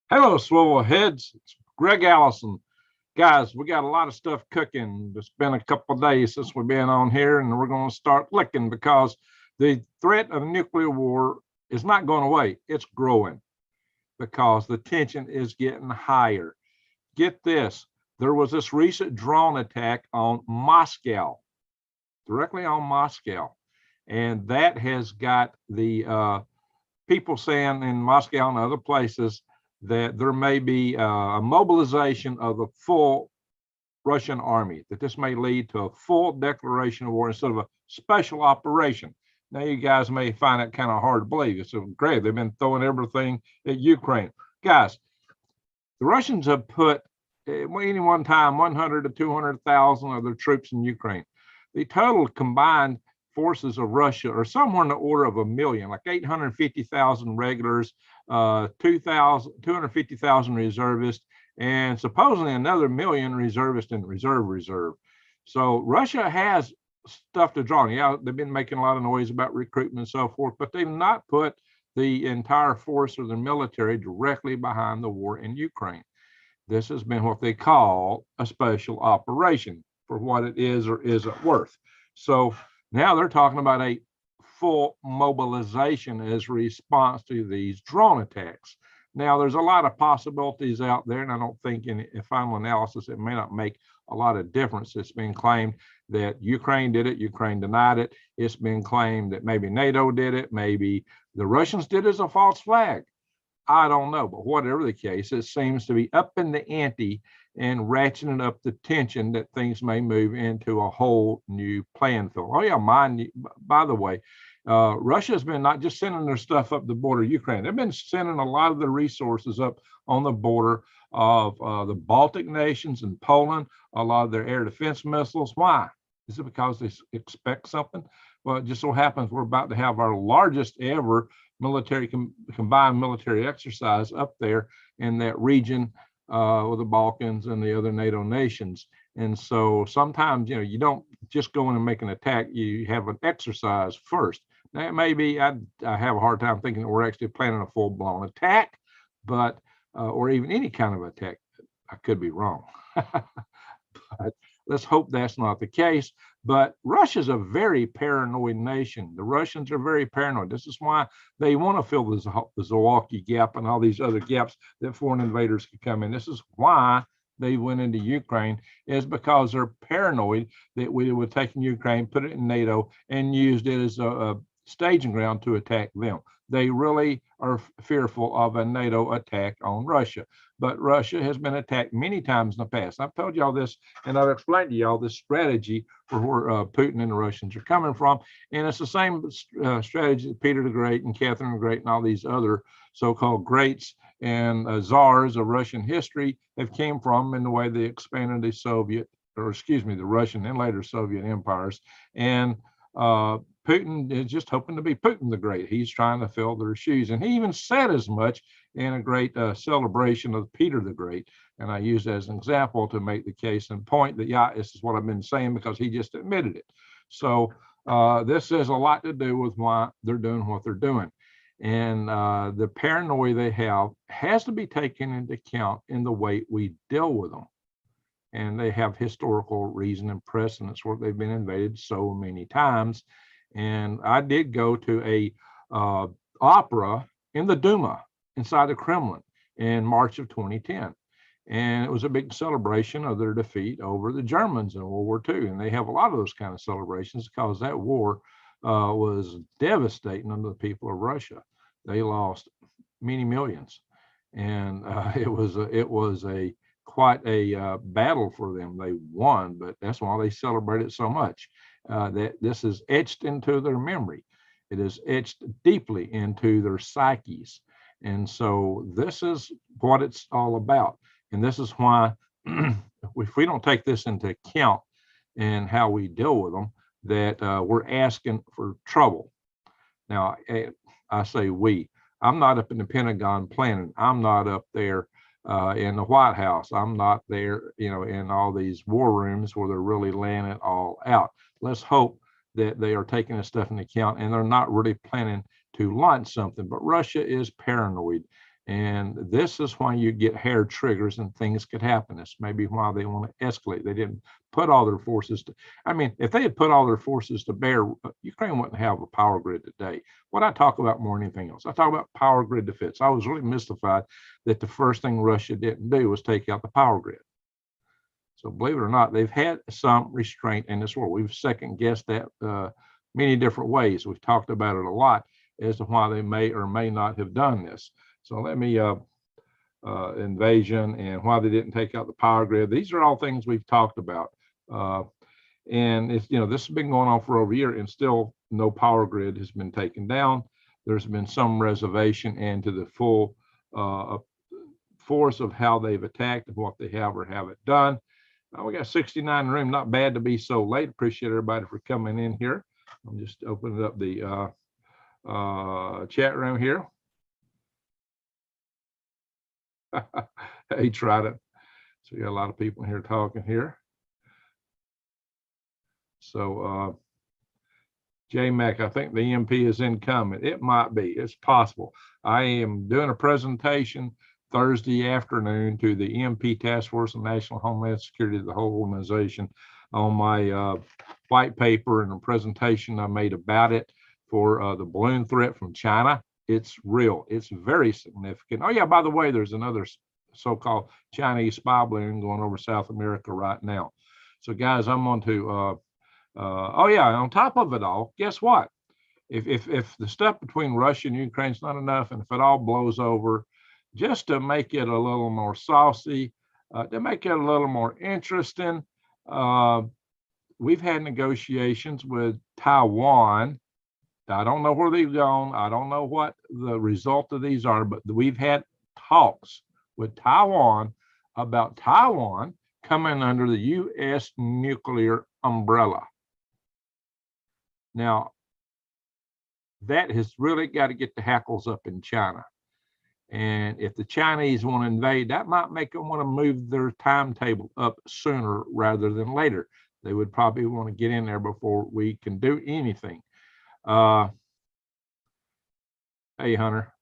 Hello, Swivel Heads. It's Greg Allison. Guys, we got a lot of stuff cooking. It's been a couple of days since we've been on here, and we're going to start licking because the threat of nuclear war is not going away. It's growing because the tension is getting higher. Get this, there was this recent drone attack on Moscow, directly on Moscow, and that has got the people saying in Moscow and other places that there may be a mobilization of the full Russian army, that this may lead to a full declaration of war instead of a special operation. Now, you guys may find it kind of hard to believe. It's great. They've been throwing everything at Ukraine. Guys, the Russians have put any one time 100 to 200,000 of their troops in Ukraine. The total combined forces of Russia are somewhere in the order of a million, like 850,000 regulars, 250,000 reservists, and supposedly another million reservists in reserve. So Russia has stuff to draw on. Yeah, they've been making a lot of noise about recruitment and so forth, but they've not put the entire force of the military directly behind the war in Ukraine. This has been what they call a special operation for what it is or isn't worth. So now they're talking about a full mobilization as response to these drone attacks. Now, there's a lot of possibilities out there, and I don't think in final analysis it may not make a lot of difference. It's been claimed that Ukraine did it, Ukraine denied it. It's been claimed that maybe NATO did it, maybe the Russians did it as a false flag. I don't know, but whatever the case, it seems to be up in the ante and ratcheting up the tension that things may move into a whole new playing field. Oh yeah, by the way, Russia's been not just sending their stuff up the border of Ukraine. They've been sending a lot of the resources up on the border of the Baltic nations and Poland, a lot of their air defense missiles. Why? Is it because they expect something? Well, it just so happens we're about to have our largest ever combined military exercise up there in that region with the Balkans and the other NATO nations. And so sometimes, you don't just go in and make an attack. You have an exercise first. Now, maybe I have a hard time thinking that we're actually planning a full-blown attack, but or even any kind of attack. I could be wrong. But let's hope that's not the case. But Russia's a very paranoid nation. The Russians are very paranoid. This is why they want to fill the Zalewski Gap and all these other gaps that foreign invaders could come in. This is why they went into Ukraine, is because they're paranoid that we would take in Ukraine, put it in NATO, and used it as a staging ground to attack them. They really are fearful of a NATO attack on Russia. But Russia has been attacked many times in the past. I've told y'all this, and I've explained to y'all this strategy for where Putin and the Russians are coming from. And it's the same strategy that Peter the Great and Catherine the Great and all these other so-called greats and czars of Russian history have came from in the way they expanded the the Russian and later Soviet empires. And Putin is just hoping to be Putin the Great. He's trying to fill their shoes. And he even said as much in a great celebration of Peter the Great. And I use that as an example to make the case and point that, yeah, this is what I've been saying because he just admitted it. So this has a lot to do with why they're doing what they're doing. And the paranoia they have has to be taken into account in the way we deal with them. And they have historical reason and precedence where they've been invaded so many times. And I did go to a opera in the Duma inside the Kremlin in March of 2010. And it was a big celebration of their defeat over the Germans in World War II. And they have a lot of those kind of celebrations because that war was devastating on the people of Russia. They lost many millions. And it was quite a battle for them. They won, but that's why they celebrated so much. That this is etched into their memory. It is etched deeply into their psyches. And so this is what it's all about. And this is why if we don't take this into account and how we deal with them, that we're asking for trouble. Now, I say we. I'm not up in the Pentagon planning. I'm not up there in the White House. I'm not there, in all these war rooms where they're really laying it all out. Let's hope that they are taking this stuff into account and they're not really planning to launch something. But Russia is paranoid. And this is why you get hair triggers and things could happen. It's maybe why they want to escalate. They didn't put all their forces to, I mean, if they had put all their forces to bear, Ukraine wouldn't have a power grid today. What I talk about more than anything else, I talk about power grid defense. I was really mystified that the first thing Russia didn't do was take out the power grid. So believe it or not, they've had some restraint in this war. We've second guessed that many different ways. We've talked about it a lot as to why they may or may not have done this. So let me invasion and why they didn't take out the power grid. These are all things we've talked about. And it's, you know, this has been going on for over a year and still no power grid has been taken down. There's been some reservation into the full force of how they've attacked and what they have or haven't done. We got 69 in the room. Not bad to be so late. Appreciate everybody for coming in here. I'm just opening up the chat room here. Hey, tried it. So we got a lot of people here talking here. So J-Mac, I think the EMP is incoming. It might be. It's possible. I am doing a presentation Thursday afternoon to the EMP Task Force and National Homeland Security, the whole organization, on my white paper and a presentation I made about it for the balloon threat from China. It's real. It's very significant. Oh, yeah, by the way, there's another so-called Chinese spy balloon going over South America right now. So, guys, I'm on to, oh, yeah, on top of it all, guess what? If the stuff between Russia and Ukraine is not enough, and if it all blows over, just to make it a little more saucy, to make it a little more interesting, we've had negotiations with Taiwan. I don't know where they've gone. I don't know what the result of these are, but we've had talks with Taiwan about Taiwan coming under the U.S. nuclear umbrella. Now, that has really got to get the hackles up in China. And if the Chinese want to invade, that might make them want to move their timetable up sooner rather than later. They would probably want to get in there before we can do anything. Hey, Hunter.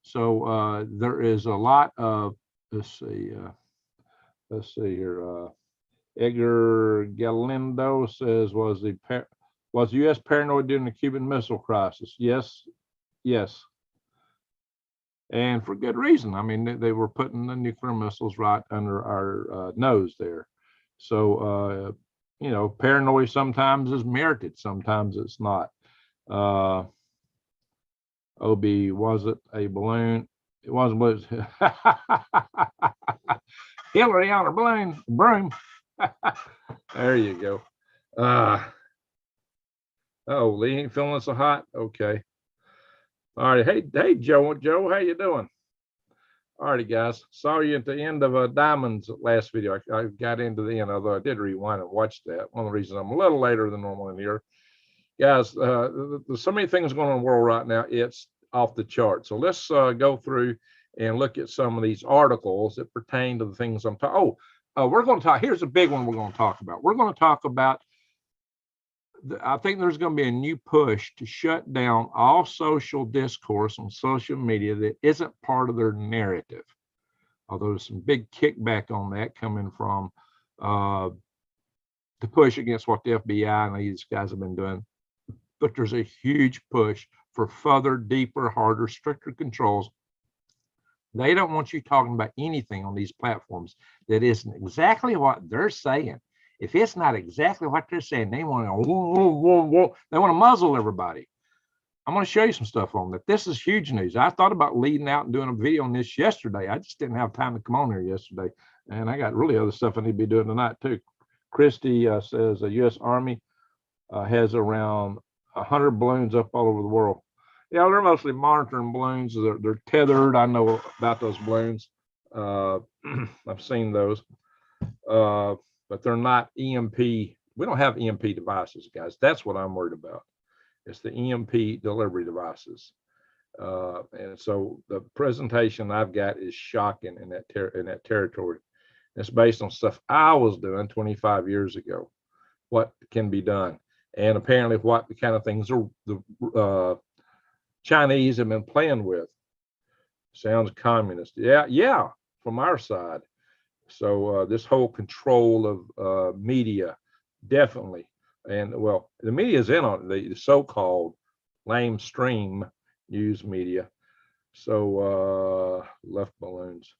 So there is a lot of, let's see here. Edgar Galindo says, was U.S. paranoid during the Cuban Missile Crisis? Yes, yes. And for good reason. I mean, they were putting the nuclear missiles right under our nose there. So, you know, paranoia sometimes is merited, sometimes it's not. Obi, was it a balloon? It wasn't balloon. Hillary on her broom. There you go. Oh, Lee ain't feeling so hot. Okay. All right. Hey, Joe. Joe, how you doing? All righty, guys. Saw you at the end of Diamond's last video. I got into the end, although I did rewind and watch that. One of the reasons I'm a little later than normal in here. Guys, there's so many things going on in the world right now. It's off the chart. So let's go through and look at some of these articles that pertain to the things I'm talking. We're going to talk. Here's a big one we're going to talk about. We're going to talk about, I think there's going to be a new push to shut down all social discourse on social media that isn't part of their narrative. Although there's some big kickback on that coming from the push against what the FBI and these guys have been doing. But there's a huge push for further, deeper, harder, stricter controls. They don't want you talking about anything on these platforms that isn't exactly what they're saying. If it's not exactly what they're saying, they want to they want to muzzle everybody. I'm going to show you some stuff on that. This is huge news. I thought about leading out and doing a video on this yesterday. I just didn't have time to come on here yesterday, and I got really other stuff I need to be doing tonight too. Christy says the U.S. Army has around 100 balloons up all over the world. Yeah, they're mostly monitoring balloons. They're tethered. I know about those balloons. I've seen those, but they're not EMP. We don't have EMP devices, guys. That's what I'm worried about. It's the EMP delivery devices. And so the presentation I've got is shocking in that territory. It's based on stuff I was doing 25 years ago, what can be done. And apparently what the kind of things the Chinese have been playing with. Sounds communist. Yeah, yeah, from our side. So this whole control of media, definitely. And well, the media is in on it, the so-called lamestream news media. So left balloons.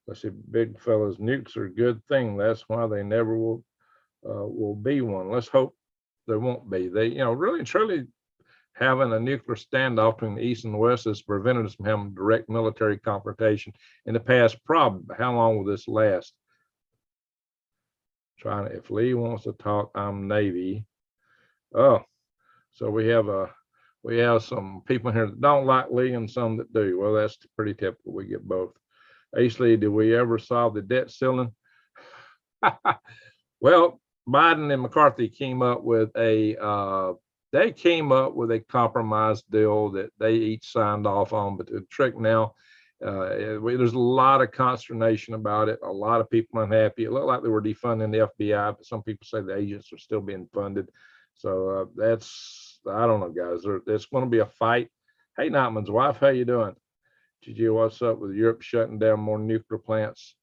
Let's see, big fellas, nukes are a good thing. That's why they never will be one. Let's hope there won't be. They, really and truly having a nuclear standoff between the East and the West has prevented us from having direct military confrontation in the past. Problem, how long will this last? Trying to, if Lee wants to talk, I'm Navy. Oh, so we have some people here that don't like Lee and some that do. Well, that's pretty typical. We get both. Ace Lee, did we ever solve the debt ceiling? Well, Biden and McCarthy came up with a compromise deal that they each signed off on. But the trick now, there's a lot of consternation about it. A lot of people unhappy. It looked like they were defunding the FBI, but some people say the agents are still being funded. So I don't know, guys. There's going to be a fight. Hey, Nightman's wife, how you doing? Gigi, what's up with Europe shutting down more nuclear plants?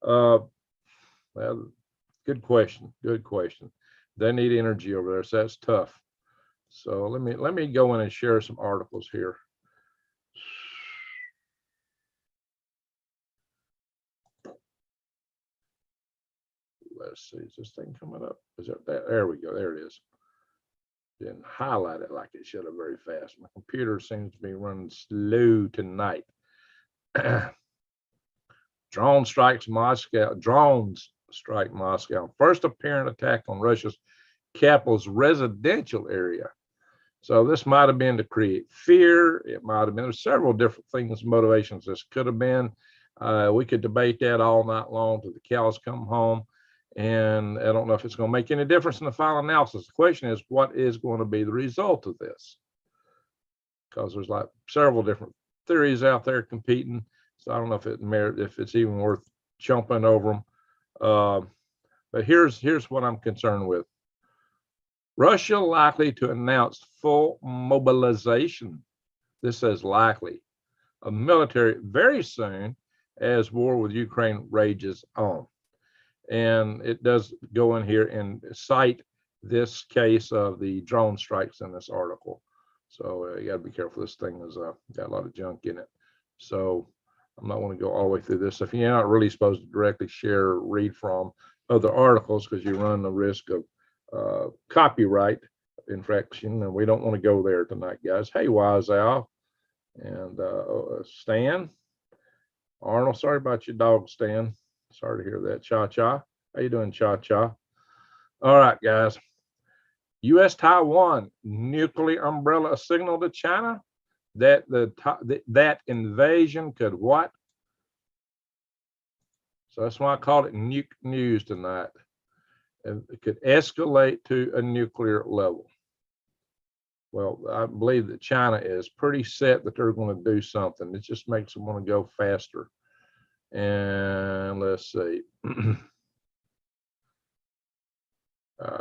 Well, good question. Good question. They need energy over there, so that's tough. So let me go in and share some articles here. Let's see, is this thing coming up? Is it that? There we go. There it is. Didn't highlight it like it should have very fast. My computer seems to be running slow tonight. Drones strike Moscow. First apparent attack on Russia's capital's residential area. So this might have been to create fear. It might have been, there's several different things, motivations this could have been. We could debate that all night long till the cows come home. And I don't know if it's going to make any difference in the final analysis. The question is, what is going to be the result of this? Because there's like several different theories out there competing. So I don't know if it's even worth jumping over them. But here's what I'm concerned with. Russia likely to announce full mobilization. This says likely of military very soon as war with Ukraine rages on. And it does go in here and cite this case of the drone strikes in this article. So you got to be careful. This thing has got a lot of junk in it. So I'm not going to go all the way through this. If you're not really supposed to directly share or read from other articles because you run the risk of copyright infraction, and we don't want to go there tonight, guys. Hey, Wise Al and Stan. Arnold, sorry about your dog, Stan. Sorry to hear that. Cha-Cha. How you doing, Cha-Cha? All right, guys. U.S. Taiwan nuclear umbrella signal to China that that invasion could what? So that's why I called it Nuke News tonight. It could escalate to a nuclear level. Well, I believe that China is pretty set that they're going to do something. It just makes them want to go faster. And let's see.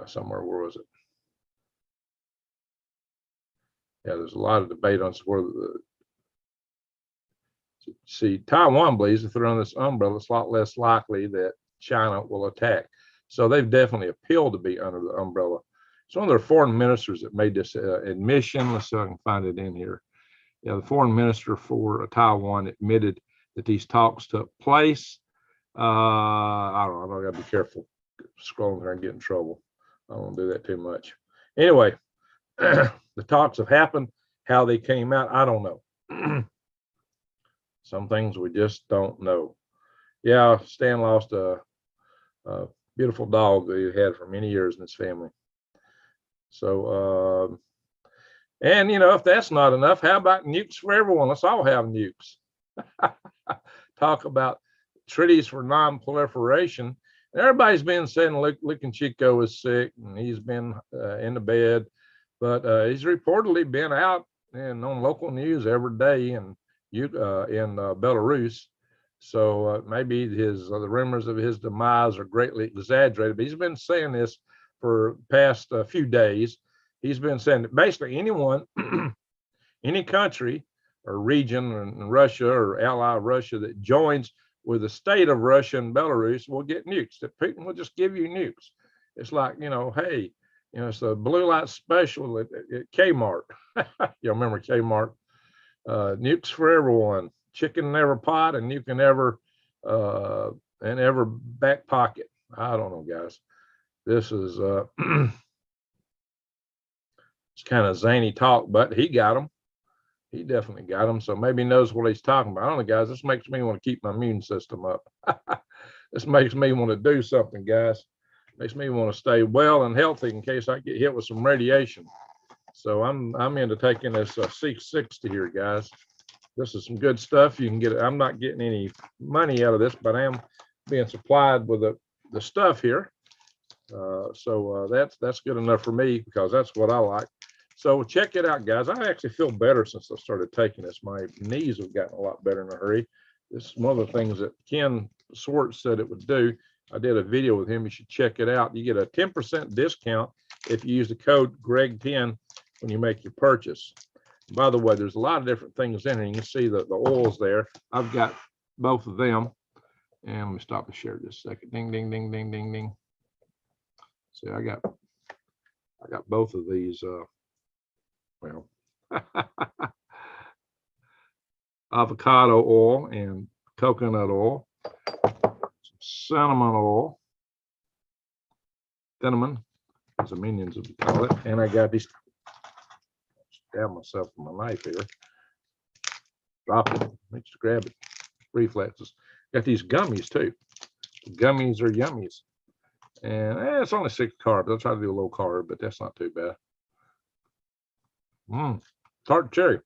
Somewhere, where was it? Yeah, there's a lot of debate on where see, Taiwan believes if they're on this umbrella, it's a lot less likely that China will attack. So they've definitely appealed to be under the umbrella. It's one of their foreign ministers that made this admission. Let's see if I can find it in here. Yeah, the foreign minister for Taiwan admitted that these talks took place. I don't know. I got to be careful scrolling there and get in trouble. I don't want to do that too much. Anyway, the talks have happened. How they came out, I don't know. Some things we just don't know. Yeah, Stan lost a beautiful dog that he had for many years in his family. So, and if that's not enough, how about nukes for everyone? Let's all have nukes. Talk about treaties for non-proliferation. Everybody's been saying Licking Chico is sick and he's been in the bed, but he's reportedly been out and on local news every day in Belarus. So maybe the rumors of his demise are greatly exaggerated, but he's been saying this for the past few days. He's been saying that basically anyone, any country or region in Russia or ally of Russia that joins with the state of Russia and Belarus will get nukes. That Putin will just give you nukes. It's like, you know, hey, you know, it's a blue light special at Kmart. You remember Kmart? Nukes for everyone. Chicken in every pot and nuke in every back pocket. I don't know, guys. This is it's kind of zany talk, but he got them. He definitely got them. So maybe he knows what he's talking about. I don't know, guys. This makes me want to keep my immune system up. This makes me want to do something, guys. Makes me want to stay well and healthy in case I get hit with some radiation. So I'm into taking this 660 here, guys. This is some good stuff. You can get it. I'm not getting any money out of this, but I am being supplied with the stuff here. So that's good enough for me because that's what I like. So check it out, guys. I actually feel better since I started taking this. My knees have gotten a lot better in a hurry. This is one of the things that Ken Swartz said it would do. I did a video with him. You should check it out. You get a 10% discount if you use the code Greg10 when you make your purchase. By the way, there's a lot of different things in here. You can see the oils there. I've got both of them. And let me stop the share just a second. Ding, ding, ding, ding, ding, ding. See, I got both of these. Well, avocado oil and coconut oil, cinnamon oil, cinnamon, as the minions would call it. And I got these. Stab myself with my knife here. Drop it. Let's grab it. Reflexes. Got these gummies too. The gummies are yummies. And it's only 6 carbs. I'll try to do a low carb, but that's not too bad. Tart cherry.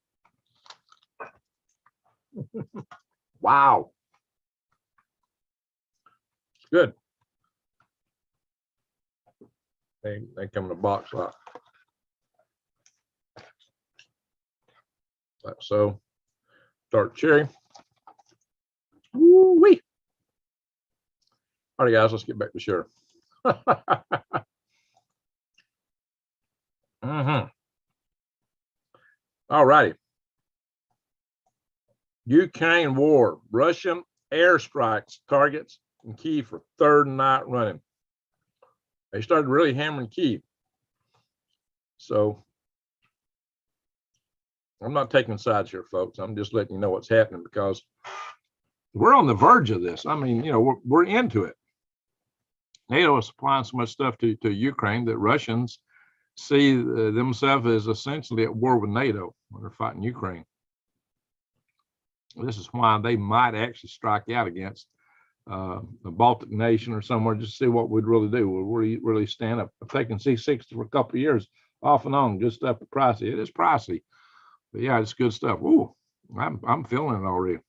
Wow. It's good. They come in a box like so. Tart cherry. Woo-wee. All right, guys, let's get back to share. All righty. Ukraine war. Russian airstrikes targets in Kyiv for 3rd night running. They started really hammering Kyiv. So I'm not taking sides here, folks. I'm just letting you know what's happening because we're on the verge of this. I mean, you know, we're into it. NATO is supplying so much stuff to Ukraine that Russians see themselves as essentially at war with NATO when they're fighting Ukraine. This is why they might actually strike out against the Baltic nation or somewhere just to see what we'd really do. We'll really stand up. I've taken C60 for a couple of years off and on. Good stuff, but pricey. It is pricey, but yeah, it's good stuff. Ooh, I'm feeling it already.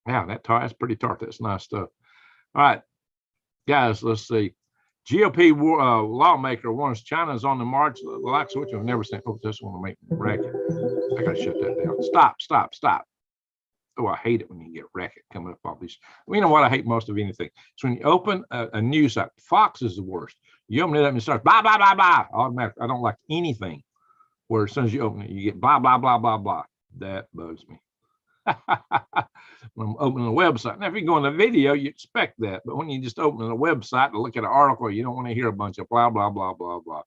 Yeah, that's pretty tart. That's nice stuff. All right, guys, let's see. GOP lawmaker warns China's on the march, the likes of which I've never seen. Oh, this one will make me racket. I gotta shut that down. Stop. Oh, I hate it when you get racket coming up off these. Well, you know what I hate most of anything? It's when you open a news site. Fox is the worst. You open it up and it starts blah, blah, blah, blah. Automatically. I don't like anything where as soon as you open it, you get blah, blah, blah, blah, blah. That bugs me. When I'm opening a website. Now, if you go in the video, you expect that. But when you just open a website to look at an article, you don't want to hear a bunch of blah, blah, blah, blah, blah.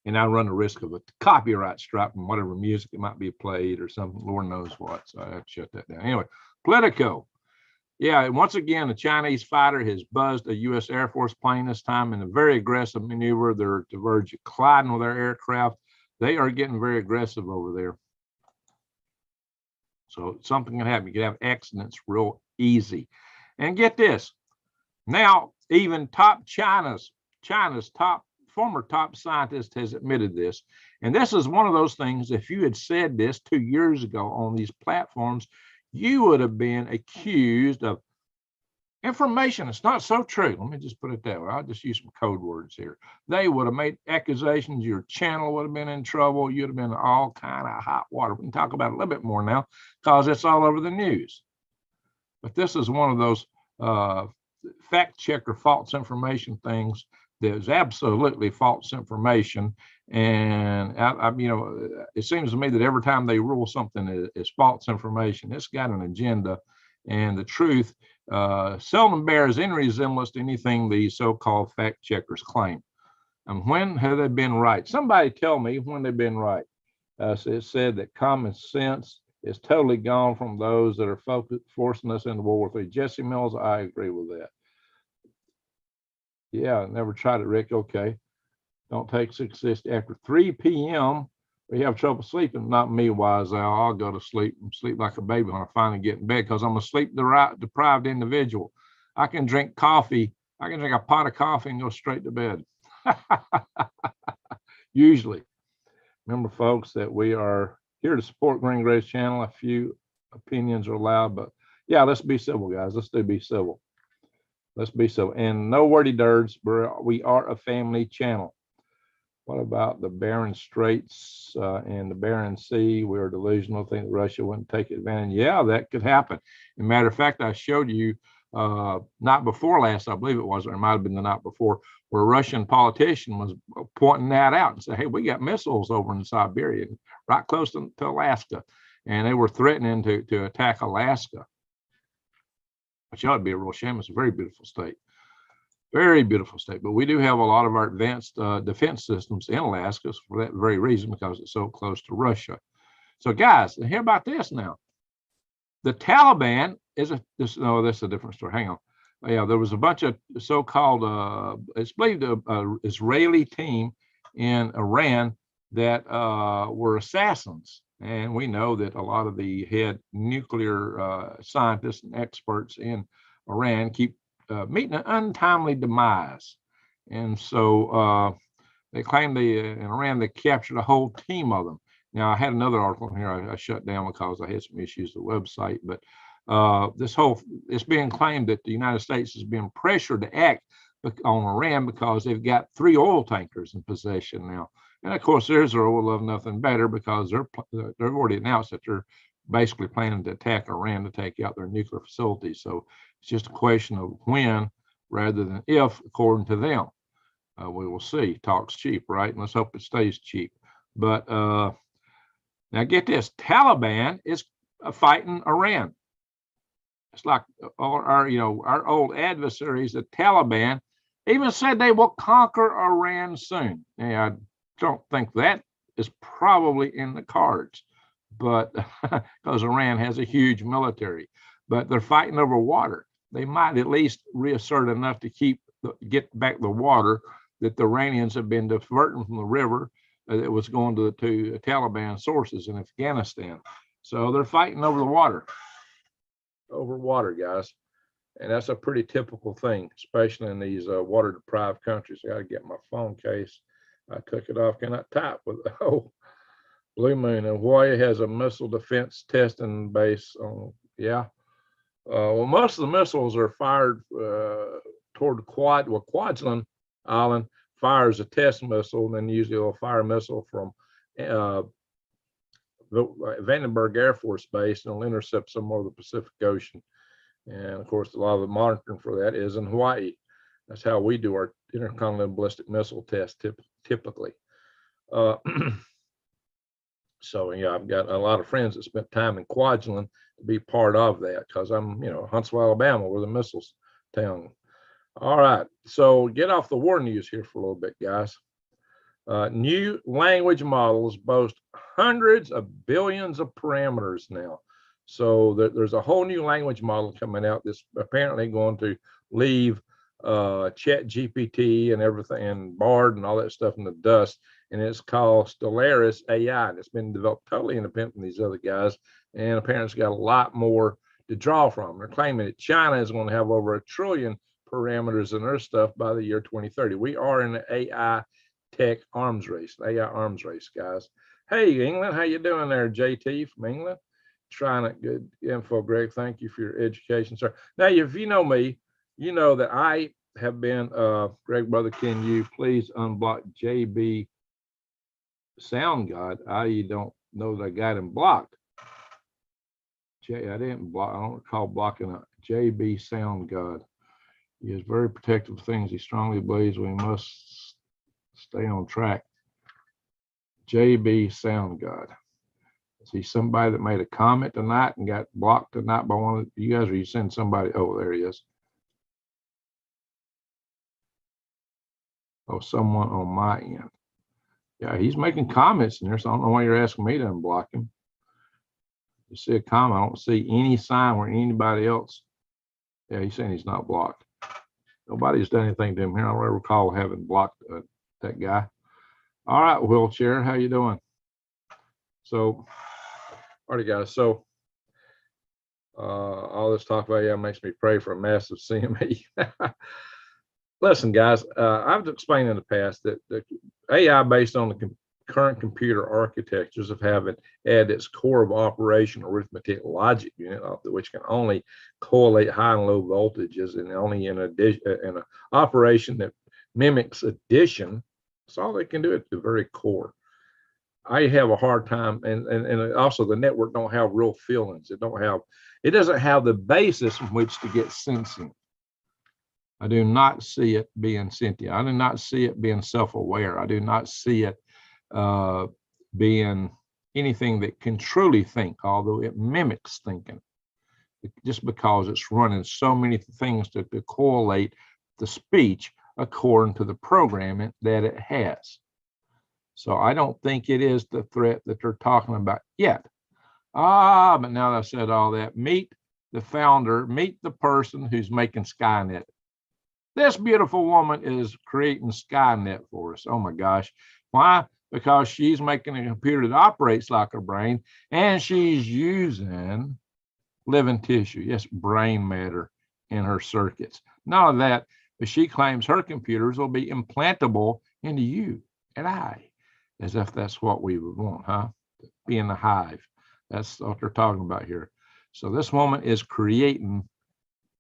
And I run the risk of a copyright strike from whatever music it might be played or something, Lord knows what. So I have to shut that down. Anyway, Politico. Yeah, once again, a Chinese fighter has buzzed a U.S. Air Force plane this time in a very aggressive maneuver. They're at the verge of colliding with our aircraft. They are getting very aggressive over there. So something can happen. You can have accidents real easy. And get this. Now, even China's former top scientist has admitted this. And this is one of those things, if you had said this 2 years ago on these platforms, you would have been accused of information. It's not so true. Let me just put it that way. I'll just use some code words here. They would have made accusations. Your channel would have been in trouble. You'd have been all kind of hot water. We can talk about it a little bit more now because it's all over the news. But this is one of those fact checker false information things. There's absolutely false information. And you know, it seems to me that every time they rule something is false information, it's got an agenda, and the truth seldom bears any resemblance to anything these so-called fact checkers claim. And when have they been right? Somebody tell me when they've been right. So it said that common sense is totally gone from those that are forcing us into World War III. Jesse Mills, I agree with that. Yeah, never tried it, Rick. Okay. Don't take success after 3 p.m. We have trouble sleeping. Not me, wise Al. I'll go to sleep and sleep like a baby when I finally get in bed because I'm a sleep deprived individual. I can drink coffee. I can drink a pot of coffee and go straight to bed. Usually. Remember, folks, that we are here to support Green Grace Channel. A few opinions are allowed, but yeah, let's be civil, guys. Let's be civil. Let's be civil. And no wordy dirds. We are a family channel. What about the Bering Straits and the Bering Sea? We are delusional, think that Russia wouldn't take advantage. Yeah, that could happen. As a matter of fact, I showed you not before last, I believe it was, or it might have been the night before, where a Russian politician was pointing that out and said, hey, we got missiles over in Siberia, right close to Alaska. And they were threatening to attack Alaska, which ought to be a real shame. It's a very beautiful state. Very beautiful state, but we do have a lot of our advanced defense systems in Alaska for that very reason, because it's so close to Russia. So, guys, hear about this now. The Taliban is this is a different story. Hang on. Yeah, there was a bunch of so-called, it's believed Israeli team in Iran that were assassins, and we know that a lot of the head nuclear scientists and experts in Iran keep meeting an untimely demise. And so they claim in Iran, they captured a whole team of them. Now, I had another article here I shut down because I had some issues with the website, but it's being claimed that the United States is being pressured to act on Iran because they've got 3 oil tankers in possession now. And of course, Israel will love nothing better because they've already announced that they're basically planning to attack Iran to take out their nuclear facilities. So it's just a question of when rather than if, according to them. We will see. Talk's cheap, right? And let's hope it stays cheap. But now get this, Taliban is fighting Iran. It's like our old adversaries, the Taliban, even said they will conquer Iran soon. Now, I don't think that is probably in the cards, but because Iran has a huge military, but they're fighting over water. They might at least reassert enough to get back the water that the Iranians have been diverting from the river that was going to Taliban sources in Afghanistan. So they're fighting over the water. Over water, guys. And that's a pretty typical thing, especially in these water deprived countries. I got to get my phone case. I took it off. Can I type with Blue Moon? And Hawaii has a missile defense testing base on, yeah. Well, most of the missiles are fired toward Kwajalein Island fires a test missile, and then usually they'll fire a missile from the Vandenberg Air Force Base, and it'll intercept somewhere in the Pacific Ocean. And of course, a lot of the monitoring for that is in Hawaii. That's how we do our intercontinental ballistic missile test typically. So yeah, I've got a lot of friends that spent time in Kwajalein to be part of that, because I'm, Huntsville, Alabama, we're the missiles town. All right, so get off the war news here for a little bit, guys. New language models boast hundreds of billions of parameters now. So there's a whole new language model coming out that's apparently going to leave Chat GPT and everything and Bard and all that stuff in the dust. And it's called Stellaris AI. And it's been developed totally independent from these other guys. And apparently it's got a lot more to draw from. They're claiming that China is going to have over 1 trillion parameters in their stuff by the year 2030. We are in the AI tech arms race, AI arms race, guys. Hey, England, how you doing there, JT from England? Trying it. Good info, Greg. Thank you for your education, sir. Now, if you know me, you know that I have been, Greg, brother, can you please unblock JB Sound God? I don't know that I got him blocked. I didn't block, I don't recall blocking a JB Sound God. He is very protective of things he strongly believes we must stay on track. JB Sound God. Is he somebody that made a comment tonight and got blocked tonight by one of you guys, or you send somebody? Oh, there he is. Oh, someone on my end. Yeah, he's making comments in there, so I don't know why you're asking me to unblock him. You see a comment, I don't see any sign where anybody else. Yeah, he's saying he's not blocked. Nobody's done anything to him here. I don't recall having blocked that guy. All right, wheelchair, how you doing? So, all right, guys. So, all this talk about makes me pray for a massive CME. Listen, guys, I've explained in the past that the AI based on the current computer architectures of having at its core of operation arithmetic logic unit, which can only correlate high and low voltages, and only in an operation that mimics addition. That's all they can do at the very core. I have a hard time, and also the network don't have real feelings. It doesn't have the basis from which to get sensing. I do not see it being sentient. I do not see it being self-aware. I do not see it being anything that can truly think, although it mimics thinking, just because it's running so many things to correlate the speech according to the programming that it has. So I don't think it is the threat that they're talking about yet. But now that I've said all that, meet the founder, meet the person who's making Skynet. This beautiful woman is creating Skynet for us. Oh my gosh. Why? Because she's making a computer that operates like a brain, and she's using living tissue, yes, brain matter in her circuits. Not only that, but she claims her computers will be implantable into you and I, as if that's what we would want, huh? Be in the hive. That's what they're talking about here. So this woman is creating,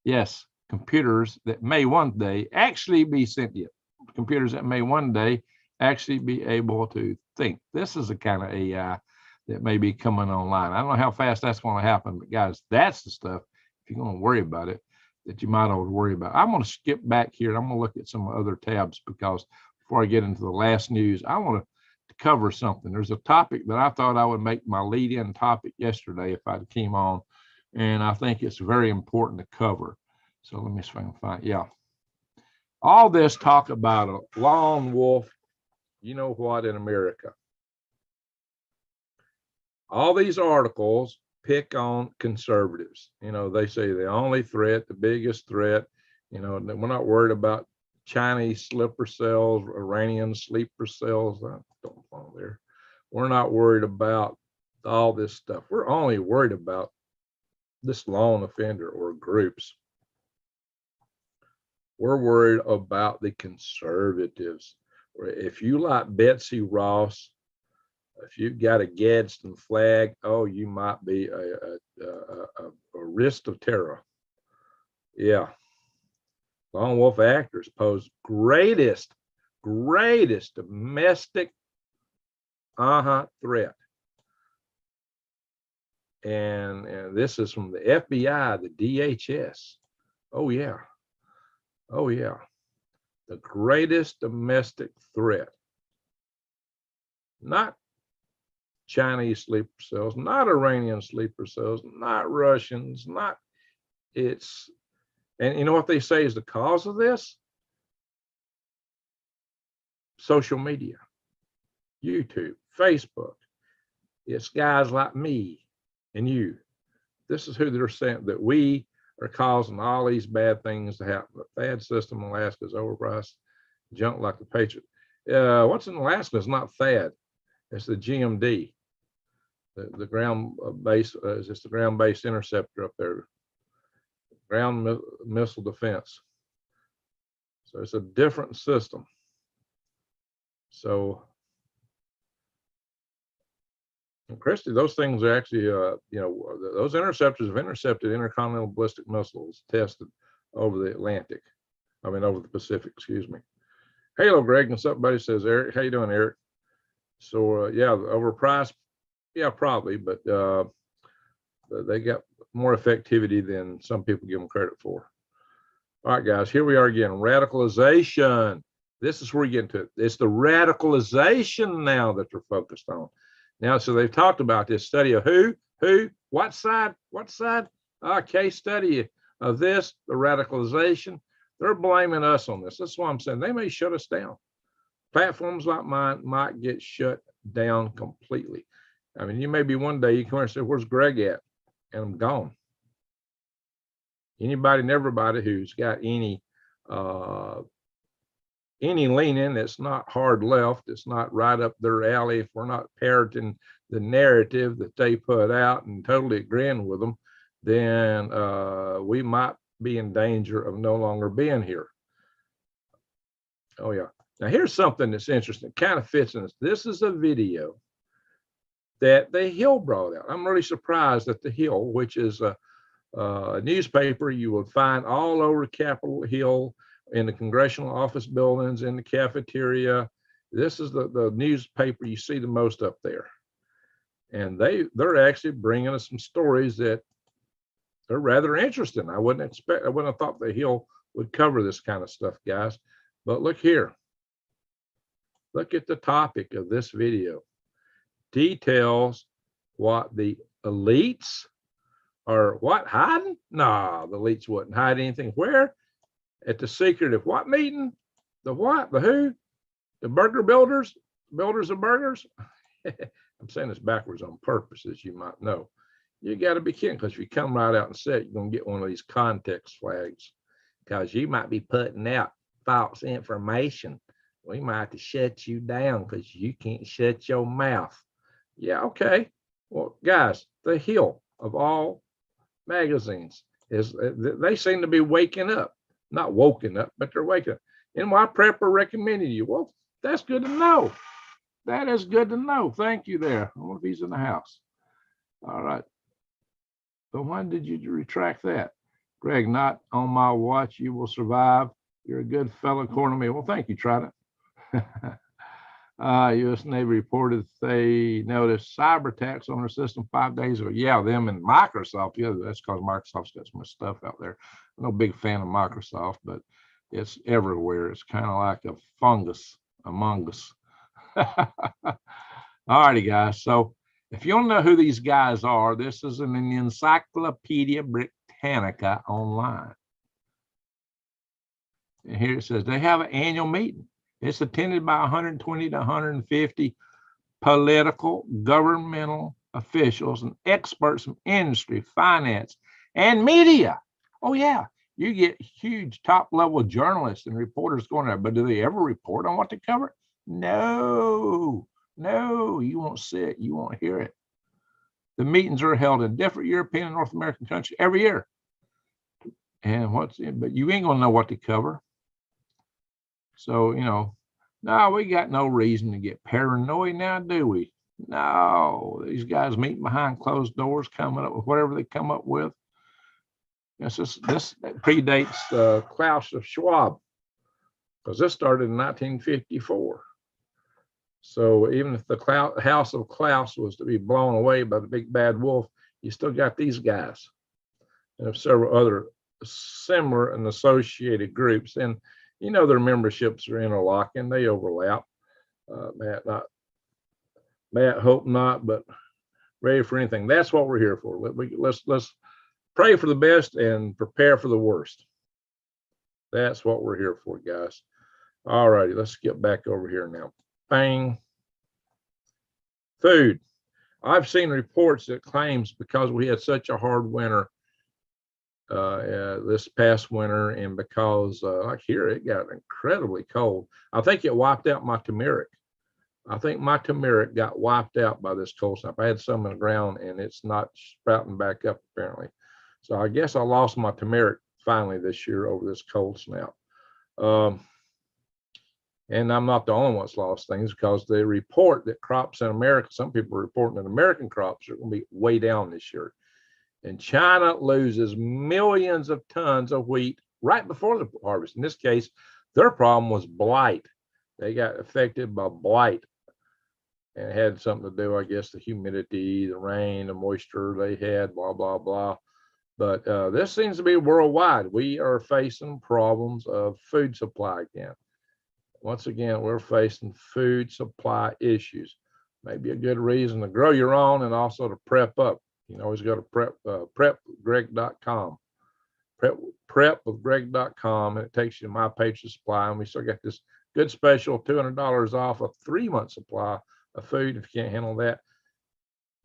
yes, computers that may one day actually be sentient, computers that may one day actually be able to think. This is the kind of AI that may be coming online. I don't know how fast that's going to happen, but guys, that's the stuff, if you're going to worry about it, that you might ought to worry about. I'm going to skip back here and I'm going to look at some other tabs, because before I get into the last news, I want to cover something. There's a topic that I thought I would make my lead-in topic yesterday if I came on, and I think it's very important to cover. So let me see if I can find, yeah. All this talk about a lone wolf, you know what, in America. All these articles pick on conservatives. You know, they say the only threat, the biggest threat, you know, we're not worried about Chinese sleeper cells, Iranian sleeper cells. I don't follow there. We're not worried about all this stuff. We're only worried about this lone offender or groups. We're worried about the conservatives. If you like Betsy Ross, if you've got a Gadsden flag, oh, you might be a wrist of terror. Yeah. Lone wolf actors pose greatest domestic threat. And this is from the FBI, the DHS. Oh yeah. Oh yeah. The greatest domestic threat. Not Chinese sleeper cells, not Iranian sleeper cells, not Russians, not it's, and you know what they say is the cause of this? Social media, YouTube, Facebook. It's guys like me and you. This is who they're saying that we are causing all these bad things to happen. The FAD system in Alaska is overpriced, junk like the Patriot. What's in Alaska is not FAD. It's the GMD. The ground base is just the ground-based interceptor up there, ground missile defense. So it's a different system. So, and Christy, those things are actually, you know, those interceptors have intercepted intercontinental ballistic missiles tested over the Atlantic. I mean, over the Pacific, excuse me. Hello, Greg. And somebody says, Eric, how you doing, Eric? So, yeah, overpriced. Yeah, probably, but they got more effectivity than some people give them credit for. All right, guys, here we are again. Radicalization. This is where you get into it. It's the radicalization now that they're focused on. Now, so they've talked about this study of who, what side, case study of this, the radicalization. They're blaming us on this. That's why I'm saying they may shut us down. Platforms like mine might get shut down completely. I mean, you may be one day you come and say, where's Greg at? And I'm gone. Anybody and everybody who's got any leaning that's not hard left, it's not right up their alley, if we're not parroting the narrative that they put out and totally agreeing with them, then we might be in danger of no longer being here. Oh yeah. Now here's something that's interesting, kind of fits in this. This is a video that the Hill brought out. I'm really surprised that the Hill, which is a newspaper you will find all over Capitol Hill, in the congressional office buildings, in the cafeteria. This is the newspaper you see the most up there. And they're actually bringing us some stories that are rather interesting. I wouldn't have thought the Hill would cover this kind of stuff, guys. But look here. Look at the topic of this video. Details what the elites are hiding? No, the elites wouldn't hide anything. Where? At the secretive what meeting? The what? The who? The burger builders of burgers? I'm saying this backwards on purpose, as you might know. You got to be kidding, because if you come right out and say it, you're going to get one of these context flags, because you might be putting out false information. We might have to shut you down because you can't shut your mouth. Yeah, okay. Well, guys, the Hill of all magazines they seem to be waking up. Not woken up, but they're waking up. NY Prepper recommended you. Well, that's good to know. That is good to know. Thank you there. I wonder if he's in the house. All right. But when did you retract that? Greg, not on my watch. You will survive. You're a good fellow, according to me. Well, thank you, Trident. U.S. Navy reported they noticed cyber attacks on their system 5 days ago. Yeah, them and Microsoft. Yeah, that's because Microsoft's got so much stuff out there. I'm no big fan of Microsoft, but it's everywhere. It's kind of like a fungus among us. All righty, guys. So if you don't know who these guys are, this is in the Encyclopedia Britannica online. And here it says they have an annual meeting. It's attended by 120 to 150 political, governmental officials and experts from industry, finance, and media. Oh, yeah. You get huge top-level journalists and reporters going there, but do they ever report on what they cover? No. You won't see it. You won't hear it. The meetings are held in different European and North American countries every year. And but you ain't going to know what they cover. So, no, we got no reason to get paranoid now, do we? No, these guys meeting behind closed doors, coming up with whatever they come up with. This predates Klaus Schwab, because this started in 1954. So even if the house of Klaus was to be blown away by the big bad wolf, you still got these guys and several other similar and associated groups. And their memberships are interlocking, they overlap. Matt, hope not, but ready for anything. That's what we're here for. Let's pray for the best and prepare for the worst. That's what we're here for, guys. All righty, let's get back over here now. Bang. Food. I've seen reports that claims because we had such a hard winter this past winter, and because like here it got incredibly cold, I think it wiped out my turmeric. I think my turmeric got wiped out by this cold snap. I had some in the ground and it's not sprouting back up apparently. So I guess I lost my turmeric finally this year over this cold snap. And I'm not the only one that's lost things, because they report that crops in America, some people are reporting that American crops are going to be way down this year. And China loses millions of tons of wheat right before the harvest. In this case, their problem was blight. They got affected by blight, and it had something to do, I guess, the humidity, the rain, the moisture they had, blah, blah, blah. But this seems to be worldwide. We are facing problems of food supply again. once again, we're facing food supply issues. Maybe a good reason to grow your own and also to prep up. You can always go to prepwithgreg.com. Prepwithgreg.com, and it takes you to my page of supply. And we still got this good special, $200 off a 3-month supply of food. If you can't handle that,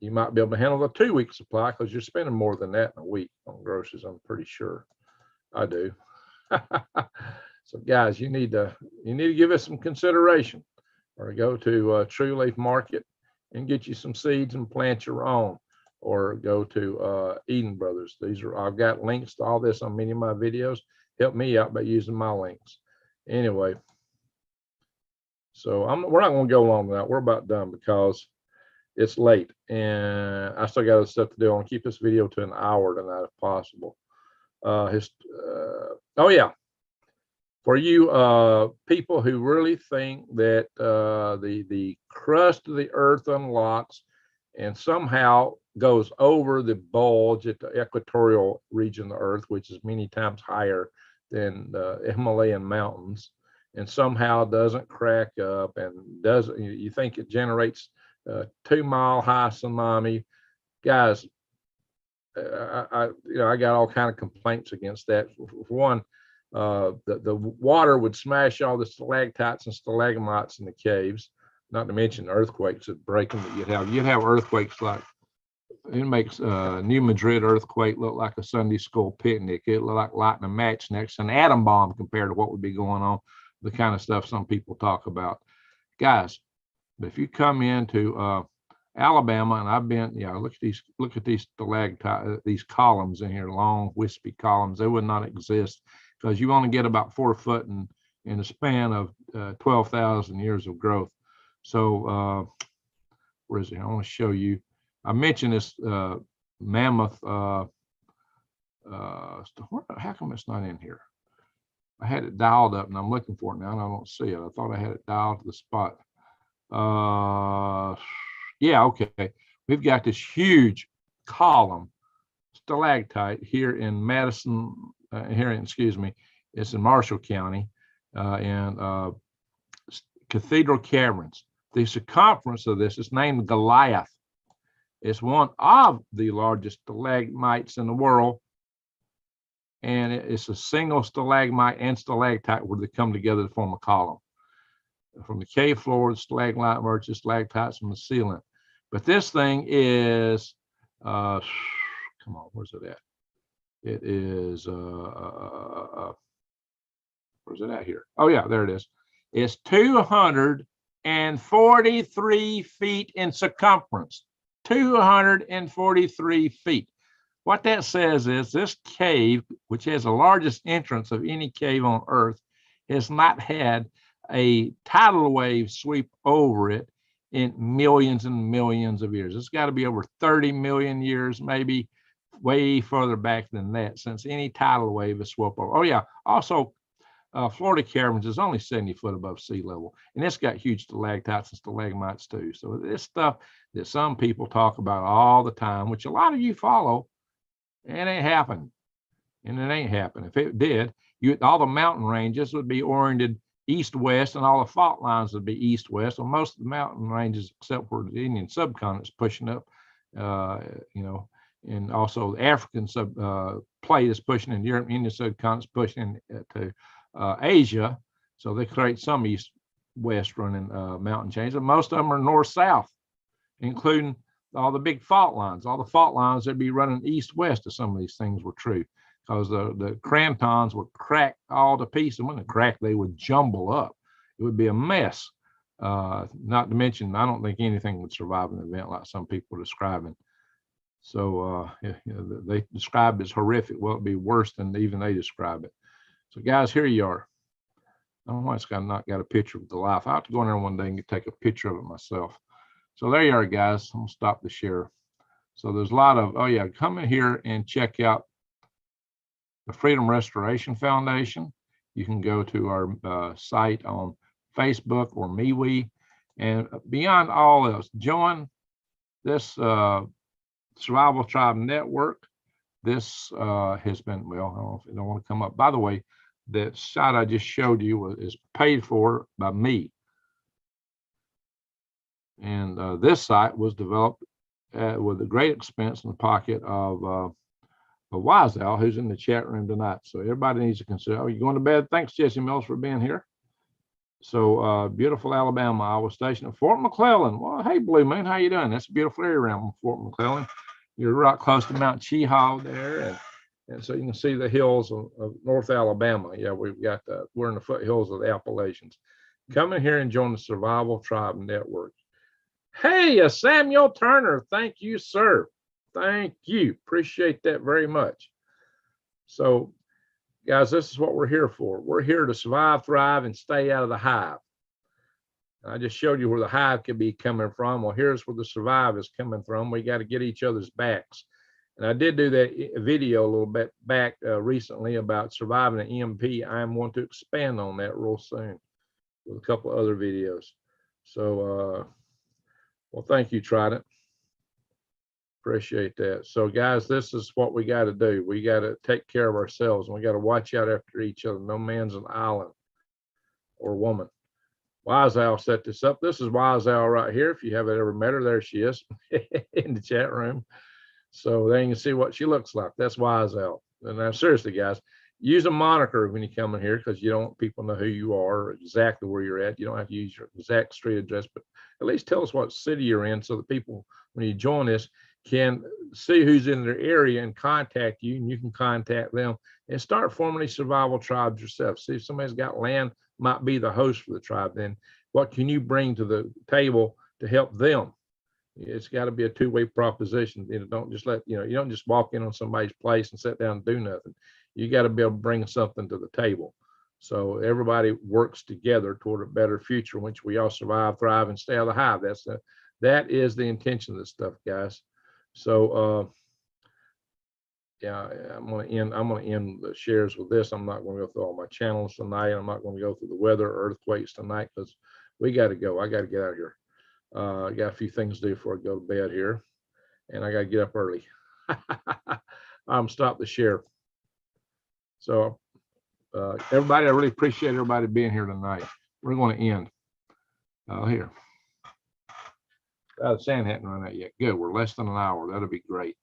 you might be able to handle the 2-week supply, because you're spending more than that in a week on groceries. I'm pretty sure I do. So guys, you need to give us some consideration, or go to True Leaf Market and get you some seeds and plant your own, or go to Eden Brothers. I've got links to all this on many of my videos. Help me out by using my links. Anyway, so we're not going to go long with that. We're about done because it's late and I still got other stuff to do. I want to keep this video to an hour tonight if possible. Oh yeah, for you people who really think that the crust of the earth unlocks and somehow goes over the bulge at the equatorial region of the earth, which is many times higher than the Himalayan mountains, and somehow doesn't crack up, and doesn't, you think it generates 2-mile high tsunami. Guys, I got all kind of complaints against that. For one, the water would smash all the stalactites and stalagmites in the caves, not to mention earthquakes that break them. That you'd have earthquakes like, it makes New Madrid earthquake look like a Sunday school picnic. It look like lighting a match next to an atom bomb compared to what would be going on, the kind of stuff some people talk about. Guys, if you come into Alabama, and I've been, look at these stalactites, these columns in here, long wispy columns. They would not exist, because you only get about 4 foot in a span of 12,000 years of growth. So where is it? I want to show you. I mentioned this mammoth. How come it's not in here? I had it dialed up and I'm looking for it now and I don't see it. I thought I had it dialed to the spot. Yeah, okay. We've got this huge column stalactite here in Madison, it's in Marshall County, and Cathedral Caverns. The circumference of this is named Goliath. It's one of the largest stalagmites in the world, and it's a single stalagmite and stalactite where they come together to form a column. From the cave floor, the stalagmite emerges, stalactites from the ceiling. But this thing is, come on, where's it at? It is, where's it at here? Oh yeah, there it is. It's 243 feet in circumference. 243 feet. What that says is this cave, which has the largest entrance of any cave on Earth, has not had a tidal wave sweep over it in millions and millions of years. It's got to be over 30 million years, maybe way further back than that, since any tidal wave has swept over. Oh yeah, also Florida Caverns is only 70 foot above sea level, and it's got huge stalactites and stalagmites too. So this stuff that some people talk about all the time, which a lot of you follow, it ain't happened. And it ain't happened. If it did, all the mountain ranges would be oriented east-west, and all the fault lines would be east-west. Well, most of the mountain ranges, except for the Indian subcontinent, is pushing up, and also the African plate is pushing in Europe, Indian subcontinent is pushing to Asia. So they create some east-west running mountain chains, and most of them are north-south, including all the big fault lines. All the fault lines would be running east-west if some of these things were true, because the crantons would crack all to pieces. When they crack, they would jumble up. It would be a mess. Not to mention, I don't think anything would survive an event like some people are describing. So they describe it as horrific. Well, it'd be worse than even they describe it. So guys, here you are. I don't know why it's not got a picture of the life. I have to go in there one day and take a picture of it myself. So there you are, guys. I'm gonna stop the share. So there's a lot of, oh yeah, come in here and check out the Freedom Restoration Foundation. You can go to our site on Facebook or MeWe, and beyond all else, join this Survival Tribe Network. This has been, well, I don't know if you don't want to come up. By the way, that shot I just showed you is paid for by me. And this site was developed with a great expense in the pocket of Wise Owl, who's in the chat room tonight. So everybody needs to consider. Oh, you going to bed? Thanks, Jesse Mills, for being here. So beautiful Alabama, I was stationed at Fort McClellan. Well, hey, Blue Moon, how you doing? That's a beautiful area around Fort McClellan. You're right close to Mount Cheahaw there, and so you can see the hills of North Alabama. Yeah, we're in the foothills of the Appalachians. Come in here and join the Survival Tribe Network. Hey, Samuel Turner, thank you, sir. Thank you. Appreciate that very much. So, guys, this is what we're here for. We're here to survive, thrive, and stay out of the hive. I just showed you where the hive could be coming from. Well, here's where the survive is coming from. We got to get each other's backs. And I did do that video a little bit back recently about surviving an EMP. I'm going to expand on that real soon with a couple of other videos. So, well, thank you, Trident. Appreciate that. So, guys, this is what we got to do. We got to take care of ourselves, and we got to watch out after each other. No man's an island or woman. Wise Owl set this up. This is Wise Owl right here. If you haven't ever met her, there she is in the chat room. So then you can see what she looks like. That's Wise Owl. And now, seriously, guys, use a moniker when you come in here because you don't want people to know who you are or exactly where you're at. You don't have to use your exact street address, but at least tell us what city you're in so that people, when you join us, can see who's in their area and contact you, and you can contact them and start forming these survival tribes yourself. See if somebody's got land, might be the host for the tribe. Then what can you bring to the table to help them? It's got to be a two-way proposition. You know, don't just you don't just walk in on somebody's place and sit down and do nothing. You got to be able to bring something to the table. So everybody works together toward a better future, in which we all survive, thrive, and stay out of the hive. That is the intention of this stuff, guys. So yeah, I'm gonna end the shares with this. I'm not going to go through all my channels tonight. I'm not going to go through the weather or earthquakes tonight because we got to go. I got to get out of here. I got a few things to do before I go to bed here, and I got to get up early. I'm stop the share. So everybody, I really appreciate everybody being here tonight. We're going to end here. The sand hadn't run out yet. Good. We're less than an hour. That'll be great.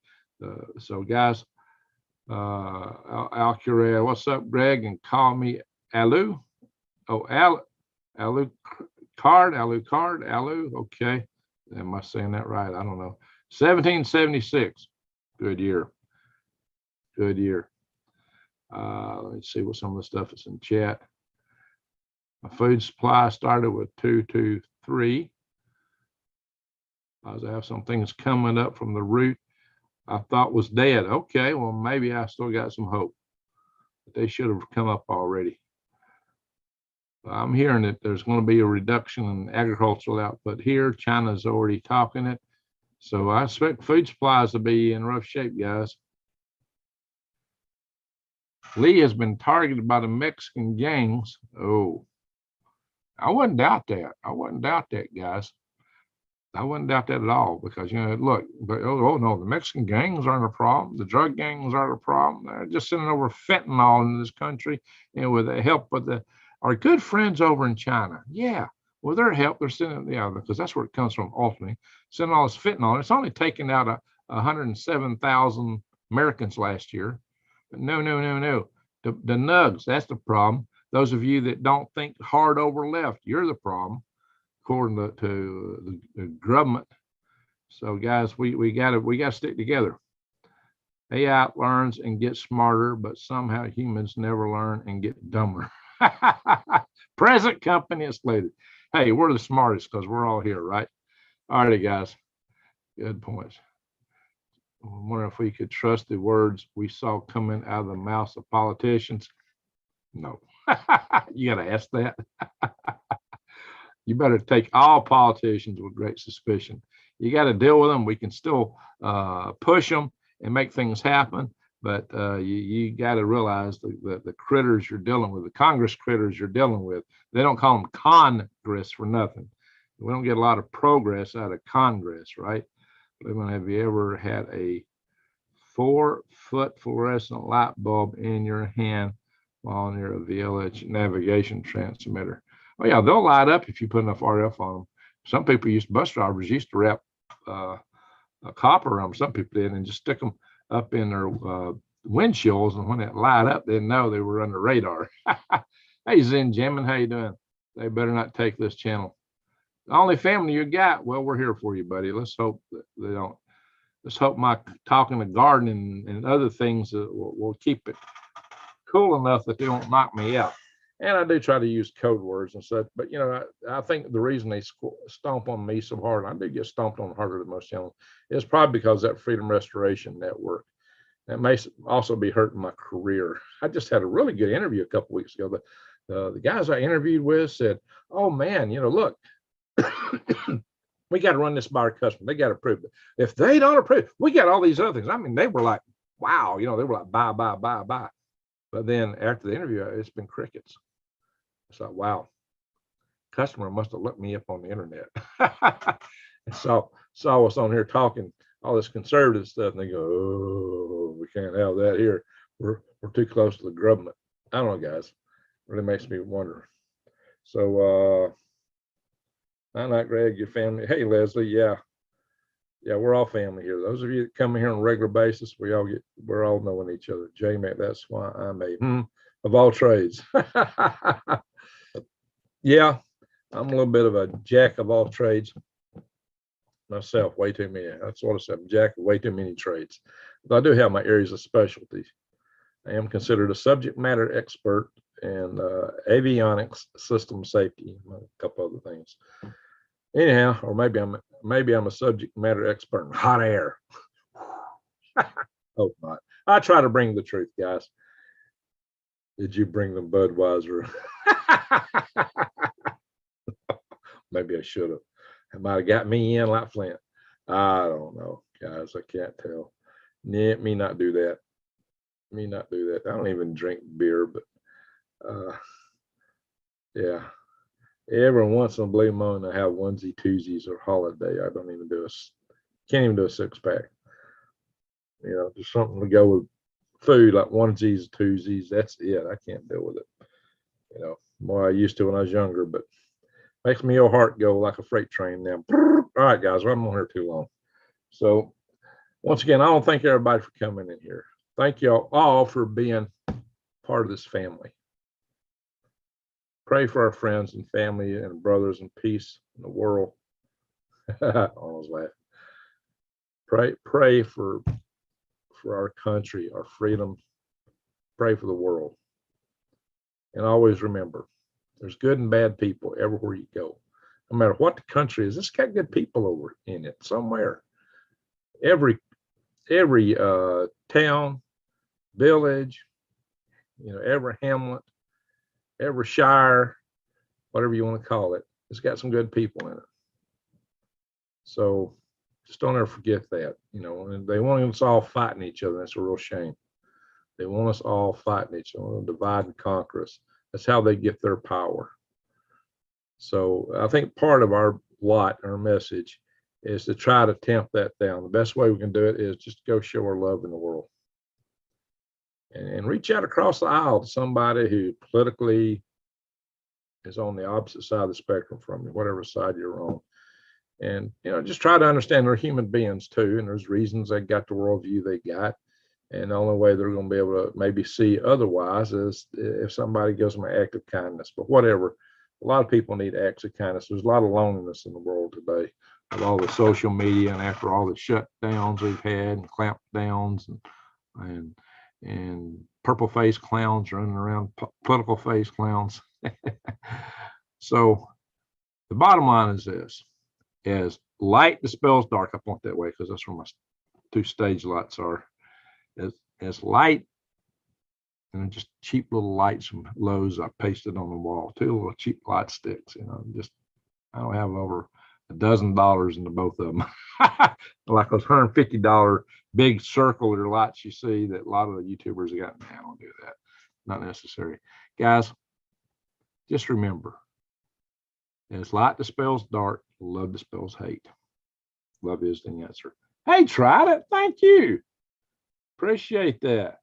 So, guys, Al Curry, what's up, Greg? And call me Alu. Oh, Alu Card. Okay. Am I saying that right? I don't know. 1776. Good year. Good year. Let's see what some of the stuff is in chat. My food supply started with 223. I have some things coming up from the root I thought was dead. Okay, well, maybe I still got some hope. But they should have come up already. I'm hearing that there's going to be a reduction in agricultural output here. China's already talking it. So I expect food supplies to be in rough shape, guys. Lee has been targeted by the Mexican gangs. Oh, I wouldn't doubt that. I wouldn't doubt that, guys. I wouldn't doubt that at all because, you know, look, oh no, the Mexican gangs aren't a problem. The drug gangs aren't a problem. They're just sending over fentanyl into this country, and with the help of our good friends over in China. Yeah, with their help, they're sending, because that's where it comes from ultimately, sending all this fentanyl. It's only taken out 107,000 Americans last year. But no. The nugs, that's the problem. Those of you that don't think hard over left, you're the problem, according to the government. So, guys, we got to stick together. AI learns and gets smarter, but somehow humans never learn and get dumber. Present company excluded. Hey, we're the smartest because we're all here, right? All righty, guys. Good points. I wonder if we could trust the words we saw coming out of the mouths of politicians. No. You got to ask that. You better take all politicians with great suspicion. You got to deal with them. We can still push them and make things happen, but you got to realize the critters you're dealing with, the Congress critters you're dealing with, they don't call them Congress for nothing. We don't get a lot of progress out of Congress, right? Have you ever had a 4-foot fluorescent light bulb in your hand while near a VLH navigation transmitter. Oh yeah, they'll light up if you put enough RF on them. Some people bus drivers used to wrap a copper on them. Some people did, and just stick them up in their windshields, and when it light up, they know they were under radar. Hey, Zen Jamin, how you doing? They better not take this channel. The only family you got, well, we're here for you, buddy. Let's hope that they don't. Let's hope my talking to gardening and other things will keep it cool enough that they don't knock me out. And I do try to use code words and stuff, but I think the reason they stomp on me so hard, I do get stomped on harder than most channels, is probably because that Freedom Restoration Network. That may also be hurting my career. I just had a really good interview a couple weeks ago. The guys I interviewed with said, "Oh man, look, we got to run this by our customer. They got to approve it. If they don't approve, we got all these other things." I mean, they were like, "Wow," they were like, "Buy, buy, buy, buy." But then after the interview, it's been crickets. It's like, wow, customer must have looked me up on the internet. And saw us on here talking all this conservative stuff, and they go, "Oh, we can't have that here. We're too close to the government." I don't know, guys. It really makes me wonder. So I'm not Greg, your family. Hey, Leslie, yeah, we're all family here. Those of you that come here on a regular basis, we're all knowing each other. J-Mac, that's why I'm of all trades. Yeah, I'm a little bit of a jack of all trades myself, way too many. That's what I said, jack of way too many trades. But I do have my areas of specialty. I am considered a subject matter expert in avionics, system safety, a couple other things. Anyhow, or maybe I'm a subject matter expert in hot air. Hope not. I try to bring the truth, guys. Did you bring them Budweiser? Maybe I should have. It might have got me in like Flint. I don't know, guys. I can't tell. Me not do that. Me not do that. I don't even drink beer, but yeah. Every once in a blue moon, I have onesie twosies or holiday. I don't even can't even do a 6-pack. Just something to go with food, like onesies, twosies. That's it. I can't deal with it. More I used to when I was younger, but makes me your heart go like a freight train now. All right, guys, I'm on here too long. So once again, I don't thank everybody for coming in here. Thank you all for being part of this family. Pray for our friends and family and brothers and peace in the world. I always laugh. Pray for our country, our freedom. Pray for the world. And always remember, there's good and bad people everywhere you go. No matter what the country is, it's got good people over in it somewhere. Every town, village, every hamlet, every shire, whatever you want to call it, it's got some good people in it. So just don't ever forget that. And they want us all fighting each other. That's a real shame. They want us all fighting each other, divide and conquer us. That's how they get their power. So I think part of our message is to try to tamp that down. The best way we can do it is just go show our love in the world. And reach out across the aisle to somebody who politically is on the opposite side of the spectrum from you, whatever side you're on. And, just try to understand they're human beings too. And there's reasons they got the worldview they got. And the only way they're going to be able to maybe see otherwise is if somebody gives them an act of kindness. But whatever, a lot of people need acts of kindness. There's a lot of loneliness in the world today with all the social media and after all the shutdowns we've had and clamp downs and purple face clowns running around, political face clowns. So the bottom line is this: as light dispels dark, I point that way because that's where my 2 stage lights are. As light, and just cheap little lights from Lowe's I pasted on the wall, 2 little cheap light sticks. I don't have over $12 into both of them. Like those $150 big circular lights you see that a lot of the YouTubers have got. I don't do that. Not necessary. Guys, just remember, as light dispels dark, love dispels hate. Love is the answer. Hey, tried it. Thank you. Appreciate that.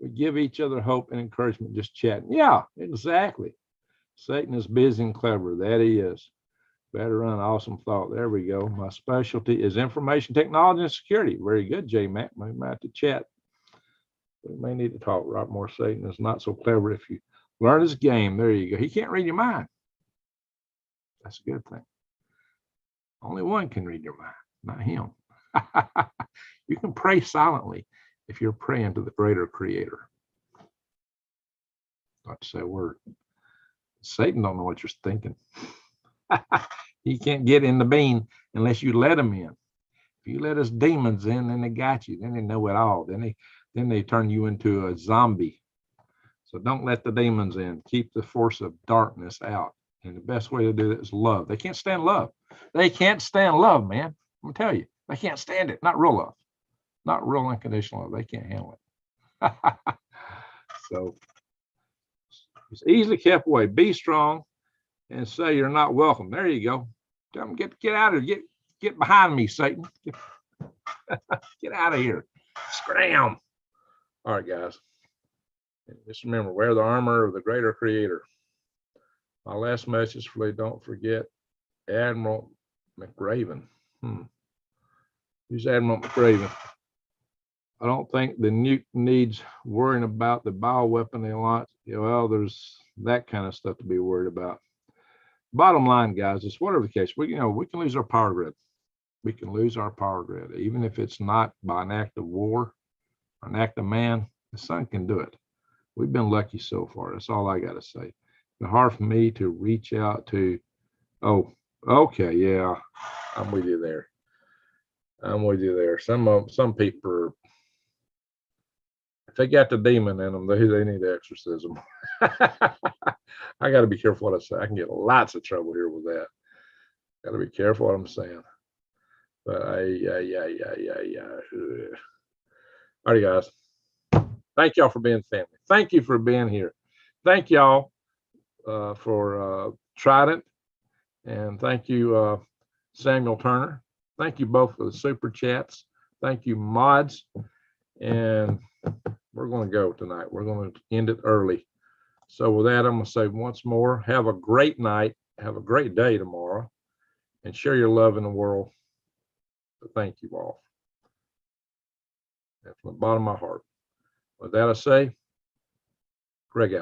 We give each other hope and encouragement just chatting. Yeah, exactly. Satan is busy and clever. That he is. Better run. Awesome thought. There we go. My specialty is information technology and security. Very good, J Mac. We might have to chat. We may need to talk a lot more. Satan is not so clever if you learn his game. There you go. He can't read your mind. That's a good thing. Only one can read your mind, not him. You can pray silently if you're praying to the greater creator. Not to say a word. Satan don't know what you're thinking. He can't get in the bean unless you let him in. If you let his demons in, then they got you. Then they know it all. Then they turn you into a zombie. So don't let the demons in. Keep the force of darkness out. And the best way to do that is love. They can't stand love. They can't stand love, man. I'm gonna tell you, they can't stand it. Not real love. Not real unconditional love. They can't handle it. So it's easily kept away. Be strong and say you're not welcome. There you go. Tell them get out of here. Get behind me, Satan. Get out of here. Scram. All right, guys. Just remember, wear the armor of the greater creator. My last message for you, don't forget Admiral McRaven. Who's Admiral McRaven? I don't think the nuke needs worrying about the bioweapon they launch. Well, there's that kind of stuff to be worried about. Bottom line, guys, is whatever the case, we can lose our power grid. We can lose our power grid, even if it's not by an act of war, or an act of man. The sun can do it. We've been lucky so far. That's all I got to say. It's hard for me to reach out to. Oh, okay, yeah, I'm with you there. I'm with you there. Some people are, if they got the demon in them, they need exorcism. I got to be careful what I say. I can get lots of trouble here with that. Got to be careful what I'm saying. But yeah. All right, guys. Thank y'all for being family. Thank you for being here. Thank y'all for Trident, and thank you, Samuel Turner. Thank you both for the super chats. Thank you, mods. And we're going to go tonight. We're going to end it early. So with that, I'm going to say once more, have a great night. Have a great day tomorrow. And share your love in the world. So thank you all. And from the bottom of my heart. With that, I say, Greg out.